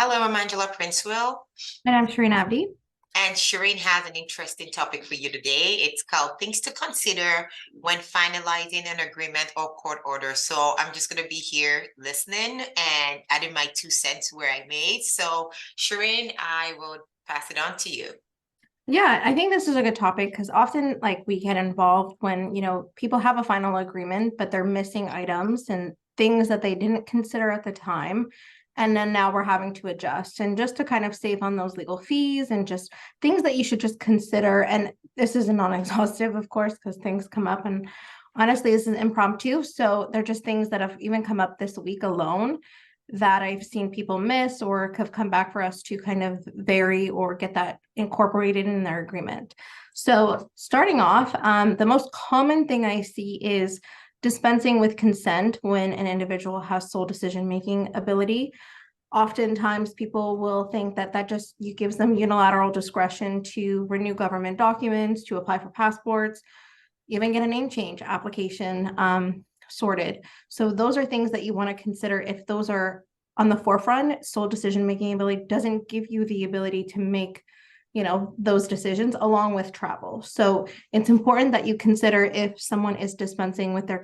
Hello, I'm Angela Princewell, And I'm Shireen Abdi. and Shireen has an interesting topic for you today. It's called Things to Consider When Finalizing an Agreement or Court Order. So I'm just going to be here listening and adding my 2 cents where I may. So, Shireen, I will pass it on to you. Yeah, I think this is a good topic because often like we get involved when, people have a final agreement, but they're missing items and things that they didn't consider at the time. And then now we're having to adjust. And just to kind of save on those legal fees and just things that you should just consider. And this isn't non-exhaustive, of course, because things come up. And honestly, this is impromptu. So they're just things that have even come up this week alone that I've seen people miss or have come back for us to kind of vary or get that incorporated in their agreement. So starting off, the most common thing I see is dispensing with consent when an individual has sole decision-making ability. Oftentimes people will think that just you gives them unilateral discretion to renew government documents, to apply for passports, even get a name change application sorted. So those are things that you want to consider if those are on the forefront. Sole decision making ability doesn't give you the ability to make those decisions along with travel. So it's important that you consider if someone is dispensing with their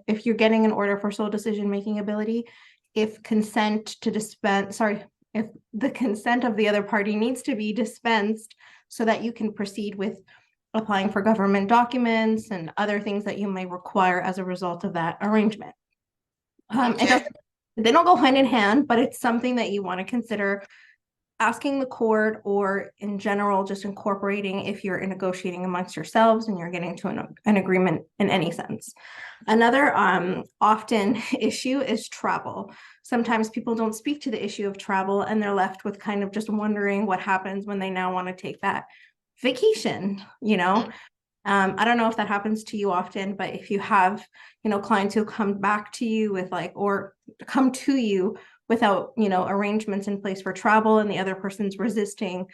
if you're getting an order for sole decision making ability, if consent to dispense, sorry, if the consent of the other party needs to be dispensed so that you can proceed with applying for government documents and other things that you may require as a result of that arrangement. It Okay. doesn't, they don't go hand in hand, but it's something that you want to consider asking the court, or in general, just incorporating if you're negotiating amongst yourselves and you're getting to an agreement in any sense. Another often issue is travel. Sometimes people don't speak to the issue of travel and they're left with kind of just wondering what happens when they now want to take that vacation, I don't know if that happens to you often, but if you have, clients who come back to you with like, or come to you without, arrangements in place for travel, and the other person's resisting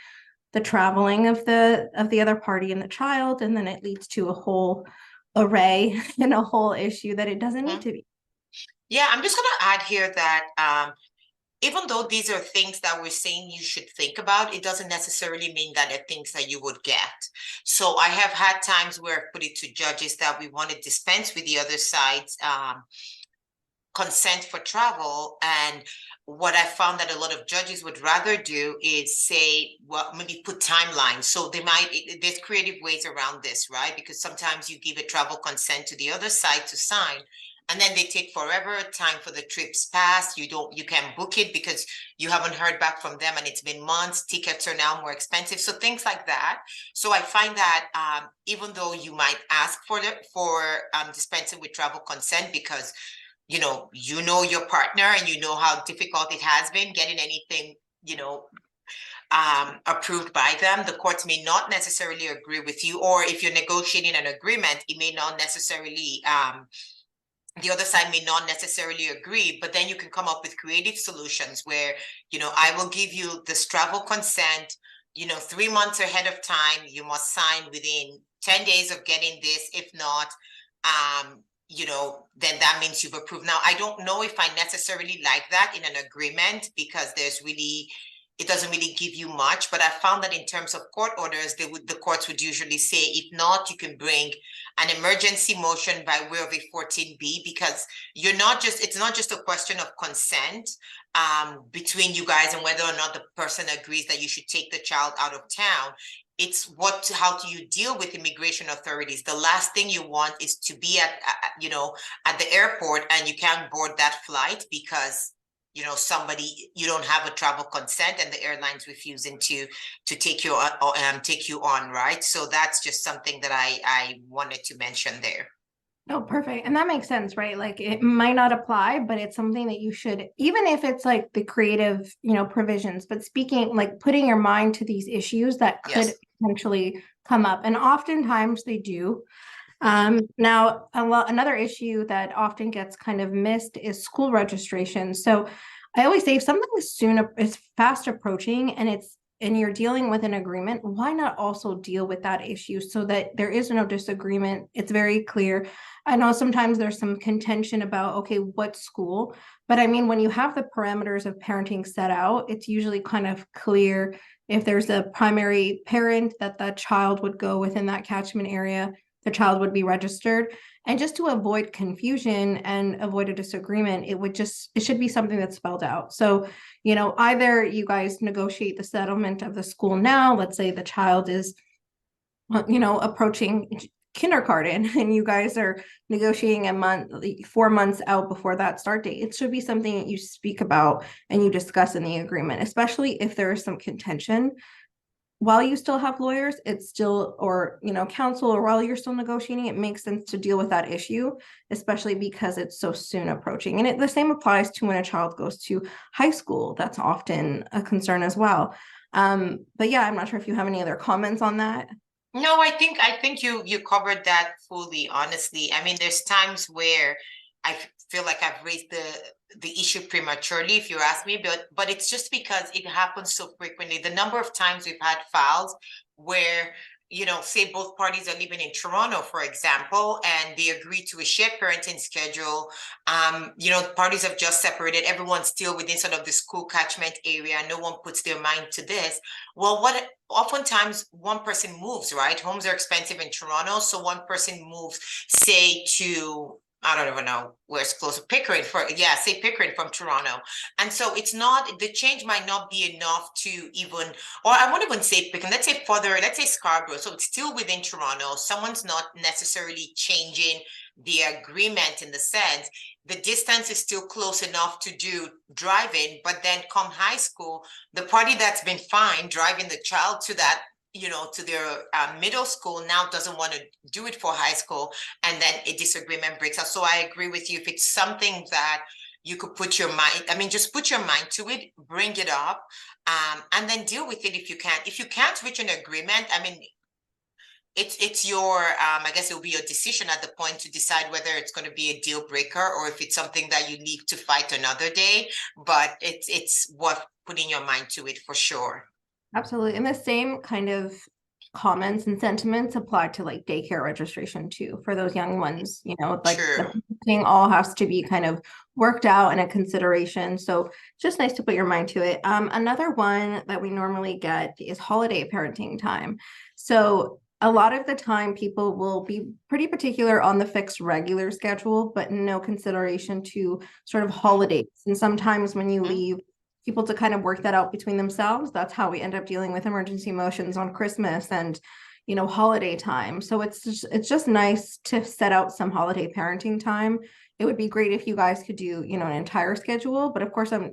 the traveling of the other party and the child, and then it leads to a whole array and a whole issue that it doesn't need Mhm. to be. Yeah, I'm just going to add here that even though these are things that we're saying you should think about, it doesn't necessarily mean that they're things that you would get. So I have had times where I put it to judges that we want to dispense with the other side's consent for travel. And what I found that a lot of judges would rather do is say, well, maybe put timelines. So there's creative ways around this, right? Because sometimes you give a travel consent to the other side to sign, and then they take forever time for the trips pass. You can't book it because you haven't heard back from them and it's been months. Tickets are now more expensive. So things like that. So I find that even though you might ask for dispensing with travel consent because you know your partner and you know how difficult it has been getting anything, approved by them. The courts may not necessarily agree with you, or if you're negotiating an agreement, it may not necessarily, the other side may not necessarily agree, but then you can come up with creative solutions where, I will give you this travel consent, 3 months ahead of time. You must sign within 10 days of getting this. If not, then that means you've approved. Now, I don't know if I necessarily like that in an agreement because it doesn't really give you much. But I found that in terms of court orders, the courts would usually say, if not, you can bring an emergency motion by way of a 14B, because it's not just a question of consent between you guys and whether or not the person agrees that you should take the child out of town. It's how do you deal with immigration authorities? The last thing you want is to be at the airport and you can't board that flight because you don't have a travel consent and the airline's refusing to take you on, right? So that's just something that I wanted to mention there. Oh, perfect. And that makes sense, right? Like it might not apply, but it's something that you should, even if it's like the creative, provisions, but speaking, like putting your mind to these issues that could Yes. potentially come up. And oftentimes they do. Now, another issue that often gets kind of missed is school registration. So I always say if something is fast approaching and you're dealing with an agreement, why not also deal with that issue so that there is no disagreement? It's very clear. I know sometimes there's some contention about, okay, what school, But I mean, when you have the parameters of parenting set out, it's usually kind of clear if there's a primary parent that the child would go within that catchment area, the child would be registered. And just to avoid confusion and avoid a disagreement, it should be something that's spelled out. So, either you guys negotiate the settlement of the school now, let's say the child is approaching kindergarten and you guys are negotiating a month, 4 months out before that start date. It should be something that you speak about and you discuss in the agreement, especially if there is some contention. While you still have lawyers, it's still, or counsel, or while you're still negotiating, it makes sense to deal with that issue, especially because it's so soon approaching. And the same applies to when a child goes to high school. That's often a concern as well. But yeah, I'm not sure if you have any other comments on that. No, I think you covered that fully, honestly. I mean, there's times where feel like I've raised the issue prematurely, if you ask me, but it's just because it happens so frequently. The number of times we've had files where, say both parties are living in Toronto, for example, and they agree to a shared parenting schedule. Parties have just separated, everyone's still within sort of the school catchment area, no one puts their mind to this. Well, what oftentimes one person moves, right? Homes are expensive in Toronto, so one person moves, say, to I don't even know where it's close to Pickering say Pickering from Toronto. And so it's not, the change might not be enough to even, or I won't even say Pickering, let's say Scarborough. So it's still within Toronto. Someone's not necessarily changing the agreement in the sense. The distance is still close enough to do driving, but then come high school, the party that's been fine driving the child to that, to their middle school now doesn't want to do it for high school, and then a disagreement breaks out. So I agree with you. If it's something that you could put your mind, I mean, just put your mind to it, bring it up, and then deal with it if you can. If you can't reach an agreement, I mean, it's your I guess it'll be your decision at the point to decide whether it's going to be a deal breaker or if it's something that you leave to fight another day. But it's worth putting your mind to it for sure. Absolutely. And the same kind of comments and sentiments apply to like daycare registration too, for those young ones, like the True. thing all has to be kind of worked out and a consideration. So just nice to put your mind to it. Another one that we normally get is holiday parenting time. So a lot of the time people will be pretty particular on the fixed regular schedule, but no consideration to sort of holidays. And sometimes when you Mhm. leave people to kind of work that out between themselves. That's how we end up dealing with emergency motions on Christmas and holiday time. So it's just nice to set out some holiday parenting time. It would be great if you guys could do an entire schedule, but of course I'm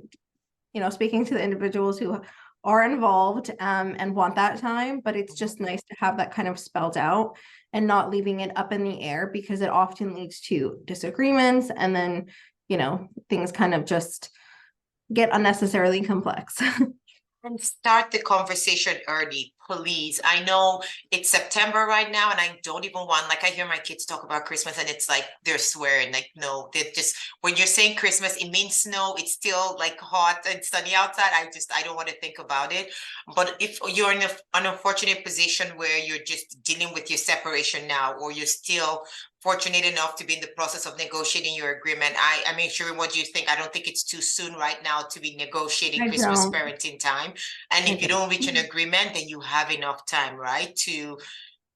speaking to the individuals who are involved and want that time, but it's just nice to have that kind of spelled out and not leaving it up in the air, because it often leads to disagreements, and then things kind of just get unnecessarily complex. And start the conversation early, please. I know it's September right now, and I don't even want, like, I hear my kids talk about Christmas, and it's like they're swearing, like, no, they're just, when you're saying Christmas, it means snow, it's still like hot and sunny outside. I don't want to think about it. But if you're in an unfortunate position where you're just dealing with your separation now, or you're still fortunate enough to be in the process of negotiating your agreement, I mean, sure, what do you think? I don't think it's too soon right now to be negotiating I Christmas don't. parenting time. And I if you don't reach an don't. agreement, then you have enough time, right, to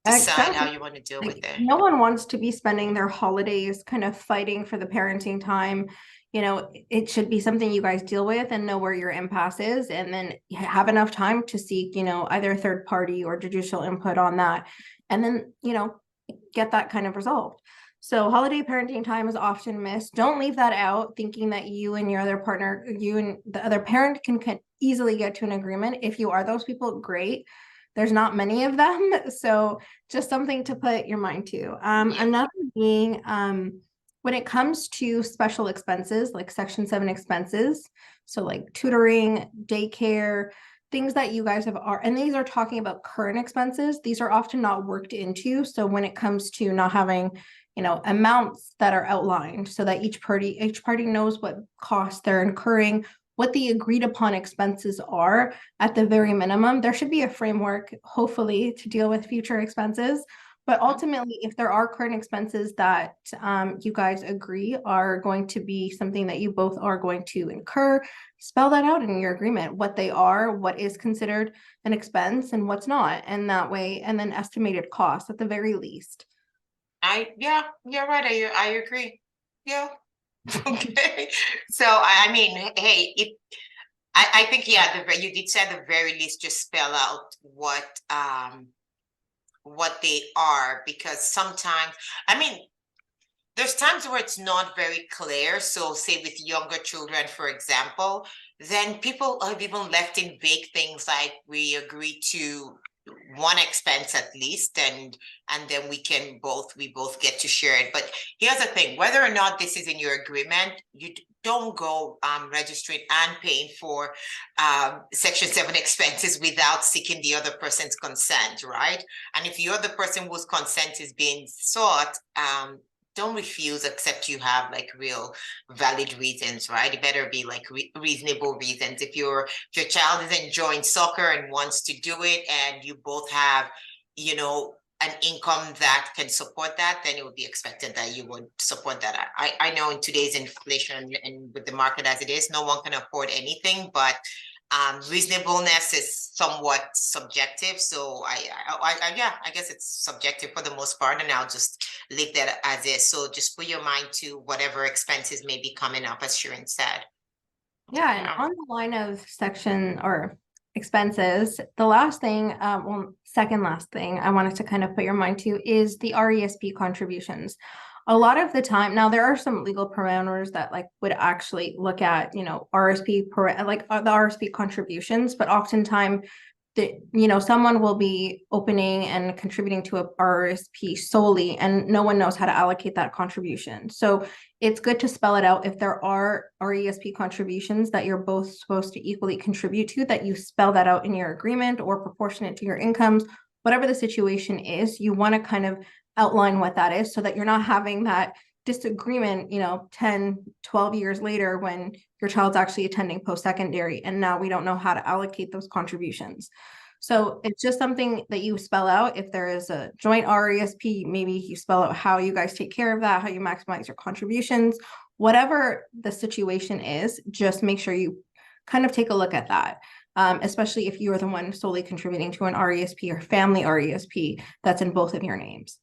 decide how Exactly. you want to deal with Like it. no one wants to be spending their holidays kind of fighting for the parenting time. It should be something you guys deal with and know where your impasse is, and then have enough time to seek, either third party or judicial input on that. And then, get that kind of resolved. So holiday parenting time is often missed. Don't leave that out thinking that you and your other partner, you and the other parent can easily get to an agreement. If you are those people, great. There's not many of them. So just something to put your mind to. Yeah. Another being when it comes to special expenses, like Section 7 expenses, so like tutoring, daycare, things that you guys and these are talking about current expenses. These are often not worked into. So when it comes to not having, amounts that are outlined so that each party knows what costs they're incurring, what the agreed upon expenses are at the very minimum. There should be a framework, hopefully, to deal with future expenses. But ultimately, if there are current expenses that you guys agree are going to be something that you both are going to incur, spell that out in your agreement, what they are, what is considered an expense and what's not. And that way, and then estimated costs at the very least. Yeah, you're right. I agree. Yeah. Okay. So I mean, hey, I think yeah, you did say at the very least just spell out what they are, because sometimes, I mean, there's times where it's not very clear. So say with younger children, for example, then people have even left in vague things like we agree to one expense at least, and then we both get to share it. But here's the thing, whether or not this is in your agreement, you don't go registering and paying for section 7 expenses without seeking the other person's consent, right? And if the other person whose consent is being sought, don't refuse except you have like real valid reasons, right? It better be like reasonable reasons. If your child is enjoying soccer and wants to do it, and you both have, you know, an income that can support that, then it would be expected that you would support that. I know in today's inflation and with the market as it is, no one can afford anything, but reasonableness is somewhat subjective. So yeah, I guess it's subjective for the most part, and I'll just leave that as is. So just put your mind to whatever expenses may be coming up, as Sharon said. Yeah, and Yeah. on the line of section or expenses, the last thing, well, second last thing I wanted to kind of put your mind to is the RESP contributions. A lot of the time, now there are some legal parameters that like would actually look at, RSP the RSP contributions, but oftentimes someone will be opening and contributing to a RSP solely, and no one knows how to allocate that contribution. So it's good to spell it out. If there are RESP contributions that you're both supposed to equally contribute to, that you spell that out in your agreement or proportionate to your incomes, whatever the situation is, you want to kind of outline what that is so that you're not having that disagreement, 10, 12 years later when your child's actually attending post-secondary and now we don't know how to allocate those contributions. So it's just something that you spell out. If there is a joint RESP, maybe you spell out how you guys take care of that, how you maximize your contributions, whatever the situation is, just make sure you kind of take a look at that. Especially if you are the one solely contributing to an RESP or family RESP that's in both of your names.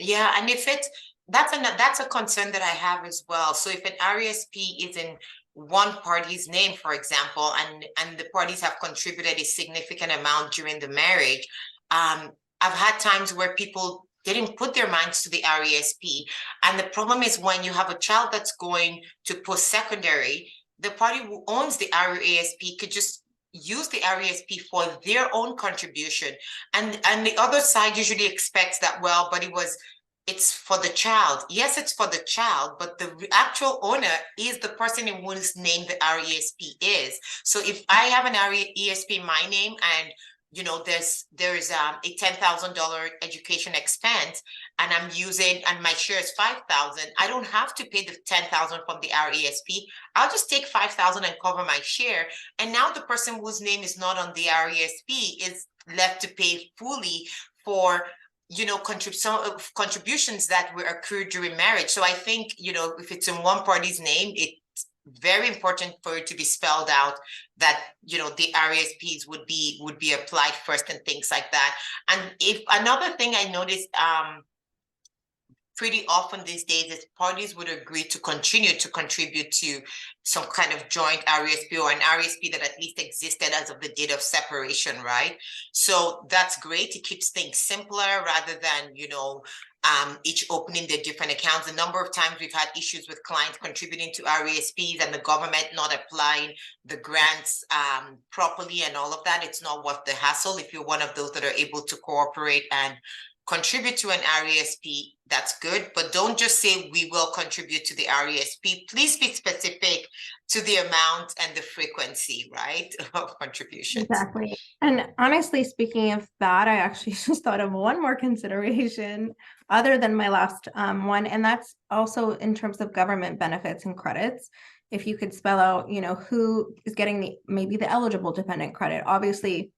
Yeah, and if it's that's a concern that I have as well. So if an RESP is in one party's name, for example, and the parties have contributed a significant amount during the marriage, I've had times where people didn't put their minds to the RESP, and the problem is when you have a child that's going to post-secondary, the party who owns the RESP could just use the RESP for their own contribution, and the other side usually expects that, well, but it's for the child. Yes, it's for the child, but the actual owner is the person in whose name the RESP is. So if I have an RESP in my name, and there's a $10,000 education expense, and I'm using, and my share is 5,000, I don't have to pay the 10,000 from the RESP. I'll just take 5,000 and cover my share. And now the person whose name is not on the RESP is left to pay fully for contributions that were accrued during marriage. So I think, if it's in one party's name, it's very important for it to be spelled out that, the RESPs would be applied first and things like that. And if another thing I noticed, pretty often these days is parties would agree to continue to contribute to some kind of joint RESP or an RESP that at least existed as of the date of separation, right? So that's great. It keeps things simpler rather than, each opening their different accounts. A number of times we've had issues with clients contributing to RESPs and the government not applying the grants properly and all of that. It's not worth the hassle if you're one of those that are able to cooperate and contribute to an RESP, that's good, but don't just say we will contribute to the RESP. Please be specific to the amount and the frequency, right, of contributions. Exactly. And honestly, speaking of that, I actually just thought of one more consideration other than my last one, and that's also in terms of government benefits and credits. If you could spell out, who is getting maybe the eligible dependent credit. Obviously,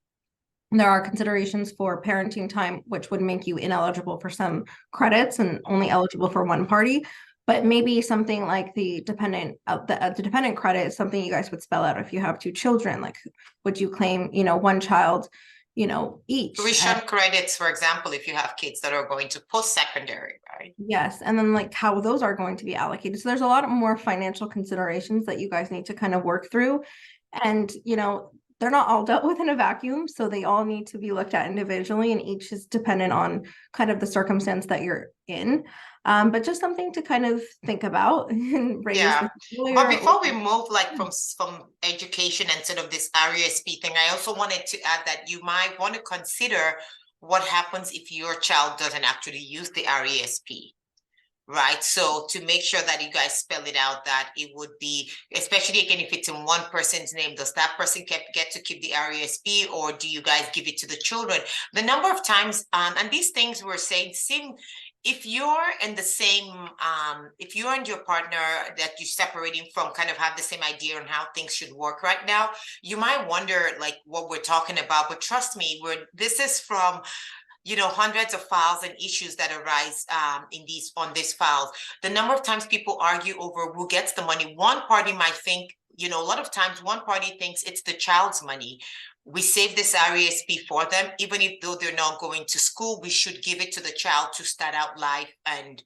There are considerations for parenting time, which would make you ineligible for some credits and only eligible for one party. But maybe something like the dependent credit is something you guys would spell out if you have two children. Like, would you claim, one child, each? And Tuition credits, for example, if you have kids that are going to post-secondary, right? yes, and then like how those are going to be allocated. So there's a lot more financial considerations that you guys need to kind of work through. And, they're not all dealt with in a vacuum, so they all need to be looked at individually, and each is dependent on kind of the circumstance that you're in. But just something to kind of think about and raise Yeah. with a But lawyer or before we move like from education and sort of this RESP thing, I also wanted to add that you might want to consider what happens if your child doesn't actually use the RESP. Right. So to make sure that you guys spell it out, that it would be, especially again, if it's in one person's name, does that person get to keep the RESP, or do you guys give it to the children? The number of times, and these things we're saying seem, if you're in the same, if you and your partner that you're separating from kind of have the same idea on how things should work right now, you might wonder like what we're talking about. But trust me, this is from hundreds of files and issues that arise on these files. The number of times people argue over who gets the money, one party might think, a lot of times one party thinks it's the child's money. We save this RESP for them, even if though they're not going to school, we should give it to the child to start out life and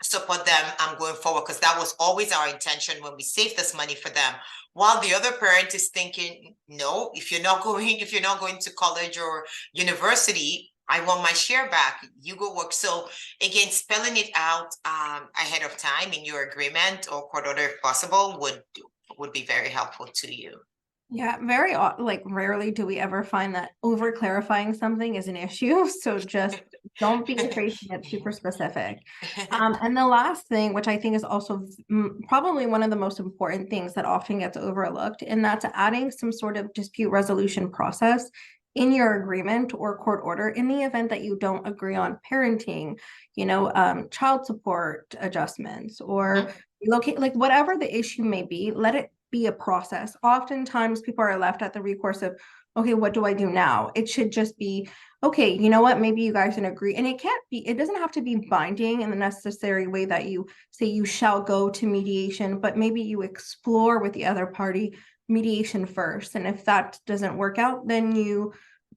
support them going forward, because that was always our intention when we saved this money for them. While the other parent is thinking, no, if you're not going to college or university, I want my share back. You go work. So again, spelling it out ahead of time in your agreement or court order if possible would be very helpful to you. Yeah, like rarely do we ever find that over clarifying something is an issue. So just don't be afraid to get super specific. And the last thing, which I think is also probably one of the most important things that often gets overlooked, and that's adding some sort of dispute resolution process in your agreement or court order in the event that you don't agree on parenting, child support adjustments or locate, like whatever the issue may be, let it be a process. Oftentimes people are left at the recourse of, okay, what do I do now? It should just be, okay, you know what, maybe you guys can agree. And it doesn't have to be binding in the necessary way that you say you shall go to mediation, but maybe you explore with the other party mediation first. And if that doesn't work out, then you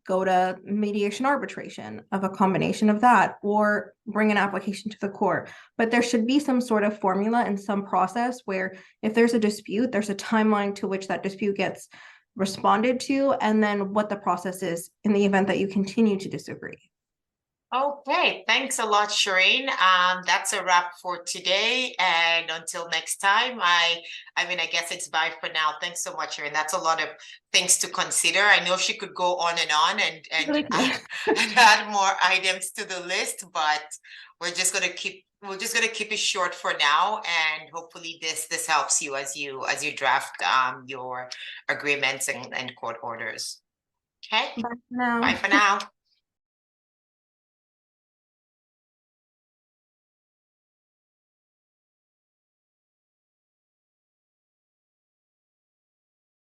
go to mediation arbitration of a combination of that, or bring an application to the court. But there should be some sort of formula and some process where if there's a dispute, there's a timeline to which that dispute gets responded to, and then what the process is in the event that you continue to disagree. Okay, thanks a lot, Shireen. That's a wrap for today. And until next time, I guess it's bye for now. Thanks so much, Shireen. That's a lot of things to consider. I know she could go on and Really cool. and add more items to the list, but we're just gonna keep it short for now. And hopefully this helps you as you draft your agreements and court orders. Okay, Bye for now. bye for now.